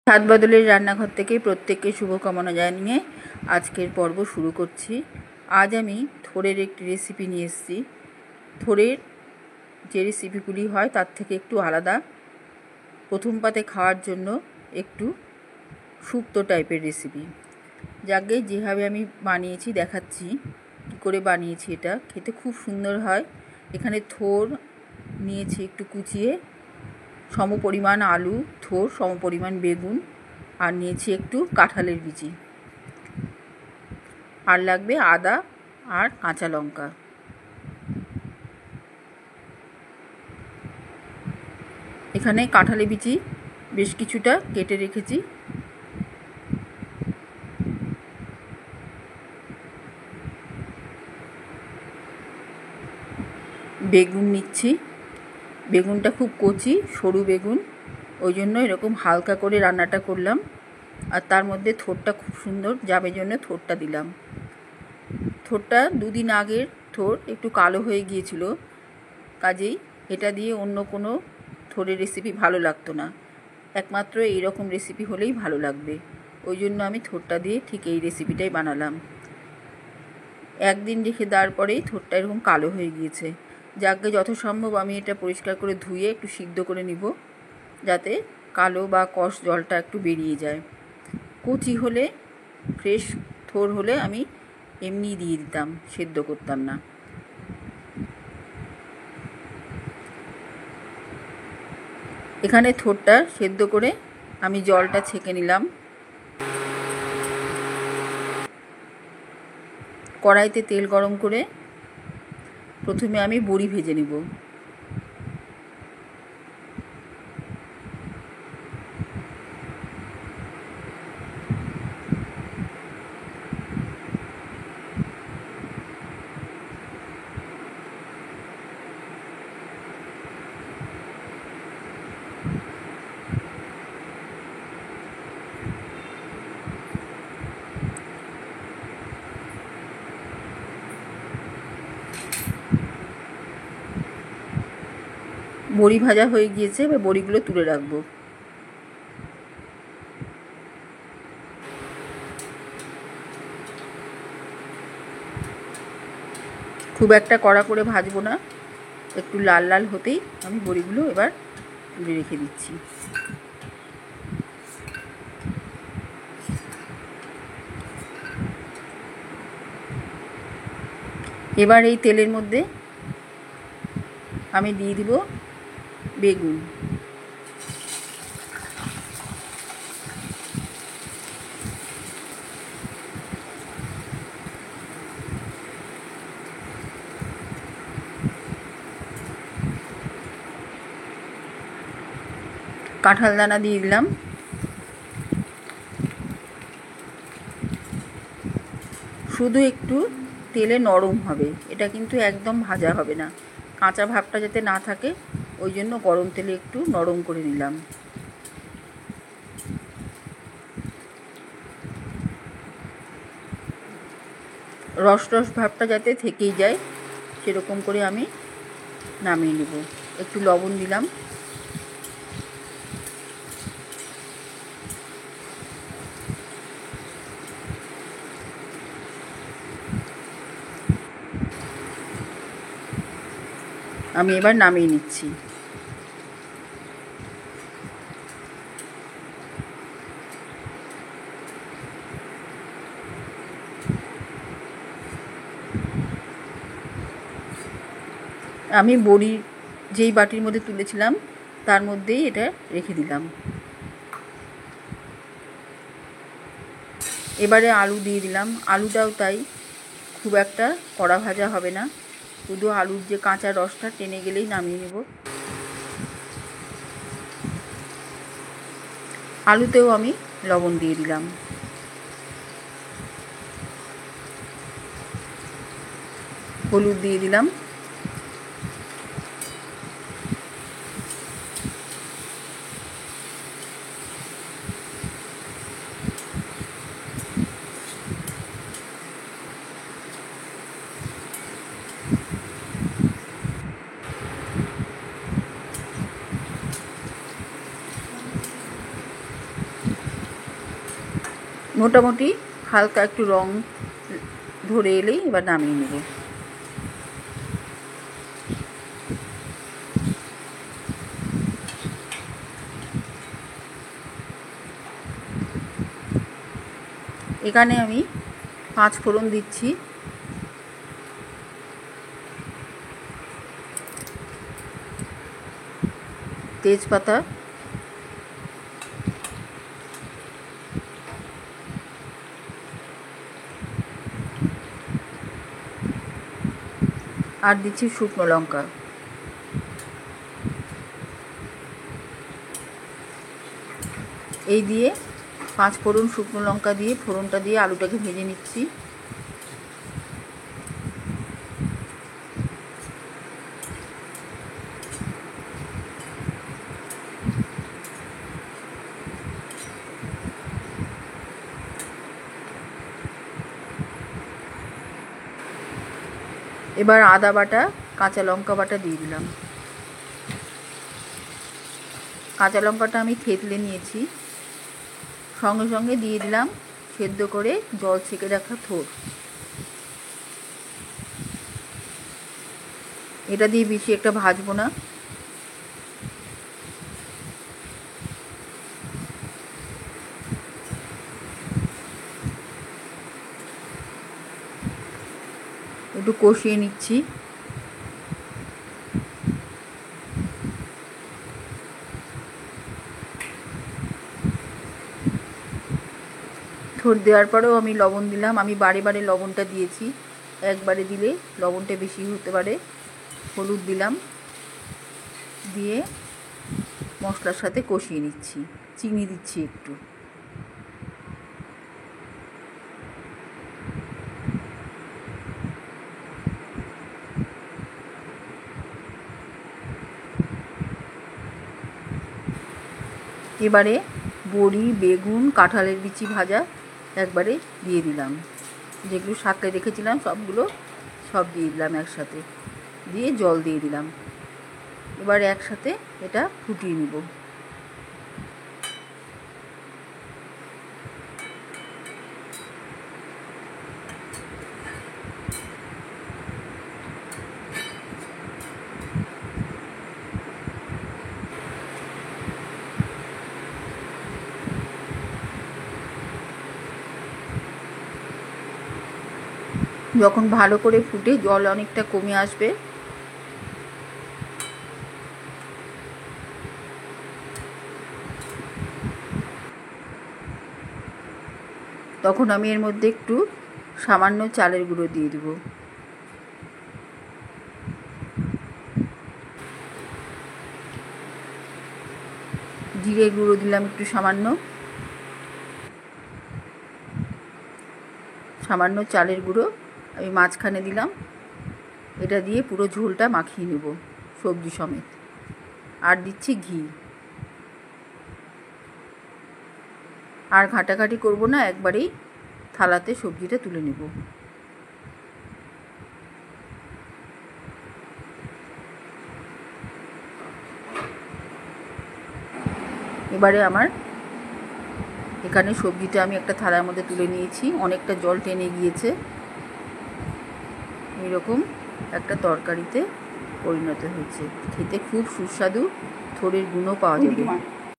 ছাদ বদলের রান্নাঘর থেকে প্রত্যেককে শুভকামনা জানিয়ে আজকের পর্ব শুরু করছি। আজ আমি থোড়ের একটি রেসিপি নিয়ে এসেছি। থোড়ের যে রেসিপিগুলি হয় তার থেকে একটু আলাদা, প্রথম পাতে খাওয়ার জন্য একটু শুক্তো টাইপের রেসিপি। যাকে যেভাবে আমি বানিয়েছি দেখাচ্ছি কী করে বানিয়েছি। এটা খেতে খুব সুন্দর হয়। এখানে থোড় নিয়েছি একটু কুচিয়ে, সমপরিমাণ আলু, থোড়, সমপরিমাণ বেগুন, আর নিয়েছি একটু কাঁঠালের বিচি, আর লাগবে আদা আর কাঁচা লঙ্কা। এখানে কাঁঠালের বিচি বেশ কিছুটা কেটে রেখেছি। বেগুন নিচ্ছি, বেগুনটা খুব কচি সরু বেগুন, ওই জন্য এরকম হালকা করে রান্নাটা করলাম। আর তার মধ্যে থোড়টা খুব সুন্দর যাবে জন্য থোড়টা দিলাম। থোড়টা দুদিন আগের থোড়, একটু কালো হয়ে গিয়েছিল, কাজেই এটা দিয়ে অন্য কোনো থোড়ের রেসিপি ভালো লাগতো না, একমাত্র এইরকম রেসিপি হলেই ভালো লাগবে। ওই জন্য আমি থোড়টা দিয়ে ঠিক এই রেসিপিটাই বানালাম। একদিন রেখে দেওয়ার পরেই থোড়টা এরকম কালো হয়ে গিয়েছে। যাকে যথাসম্ভব আমি এটা পরিষ্কার করে ধুয়ে একটু সিদ্ধ করে নিব, যাতে কালো বা কষ জলটা একটু বেরিয়ে যায়। কচি হলে, ফ্রেশ থোড় হলে আমি এমনি দিয়ে দিতাম, সেদ্ধ করতাম না। এখানে থোড়টা সেদ্ধ করে আমি জলটা ছেঁকে নিলাম। কড়াইতে তেল গরম করে প্রথমে আমি বড়ি ভেজে নেব। বড়ি ভাজা হয়ে গিয়েছে, এবার বড়িগুলো তুলে রাখবো। খুব একটা কড়া করে ভাজবো না, একটু লাল লাল হতেই আমি বড়িগুলো এবার তুলে রেখে দিচ্ছি। এবার এই তেলের মধ্যে আমি দিয়ে দিব বেগুন। কাঁঠাল দানা দিয়ে দিলাম। শুধু একটু তেলে নরম হবে, এটা কিন্তু একদম ভাজা হবে না, কাঁচা ভাবটা যাতে না থাকে ওই জন্য গরম তেলে একটু নরম করে নিলাম। রস রস ভাবটা যাতে থেকেই যায় সেরকম করে আমি নামিয়ে নেব। একটু লবণ দিলাম। আমি এবার নামিয়ে নিচ্ছি। আমি বড়ি যেই বাটির মধ্যে তুলেছিলাম তার মধ্যেই এটা রেখে দিলাম। এবারে আলু দিয়ে দিলাম। আলুটাও তাই খুব একটা কড়া ভাজা হবে না, শুধু আলুর যে কাঁচা রসটা টেনে গেলেই নামিয়ে নেব। আলুতেও আমি লবণ দিয়ে দিলাম। হলুদ দিয়ে দিলাম। মোটামুটি হালকা একটু রং ধরে এলেই এবার নামিয়ে নেব। এখানে আমি 5 ফোড়ন দিচ্ছি। তেজপাতা, আর দিচ্ছি শুকনো লঙ্কা। এই দিয়ে 5 ফোড়ন শুকনো লঙ্কা দিয়ে ফোড়নটা দিয়ে আলুটাকে ভেজে নিচ্ছি। এবার আদা বাটা, কাঁচা লঙ্কা বাটা দিয়ে দিলাম। কাঁচা লঙ্কাটা আমি থেতলে নিয়েছি। সঙ্গে সঙ্গে দিয়ে দিলাম সেদ্ধ করে জল ছেঁকে রাখা থোড়। এটা দিয়ে বেশি একটা ভাজবো না। একটু কষিয়ে নিচ্ছি। থোড় দেওয়ার পরেও আমি লবণ দিলাম। আমি বারে বারে লবণটা দিয়েছি, একবারে দিলে লবণটা বেশি হতে পারে। হলুদ দিলাম, দিয়ে মশলার সাথে কষিয়ে নিচ্ছি। চিনি দিচ্ছি একটু। এবারে বড়ি, বেগুন, কাঁঠালের বিচি ভাজা একবারে দিয়ে দিলাম। যেগুলো সাঁতলে রেখেছিলাম সবগুলো সব দিয়ে দিলাম একসাথে, দিয়ে জল দিয়ে দিলাম। এবার একসাথে এটা ফুটিয়ে নেব। যখন ভালো করে ফুটে জল অনেকটা কমে আসবে, তখন আমি এর মধ্যে একটু সামান্য চালের গুঁড়ো দিয়ে দেব। জিরে গুঁড়ো দিলাম একটু সামান্য, সামান্য চালের গুঁড়ো আমি মাঝখানে দিলাম। এটা দিয়ে পুরো ঝোলটা মাখিয়ে নেব সবজি সমেত। আর দিচ্ছি ঘি। আর ঘাটাঘাটি করব না, একবারেই থালাতে সবজিটা তুলে নেব। এবারে আমার এখানে সবজিটা আমি একটা থালার মধ্যে তুলে নিয়েছি। অনেকটা জল টেনে গিয়েছে। এরকম একটা তরকারিতে পরিণত হয়েছে। খেতে খুব সুস্বাদু, থোড়ের গুণও পাওয়া যাবে।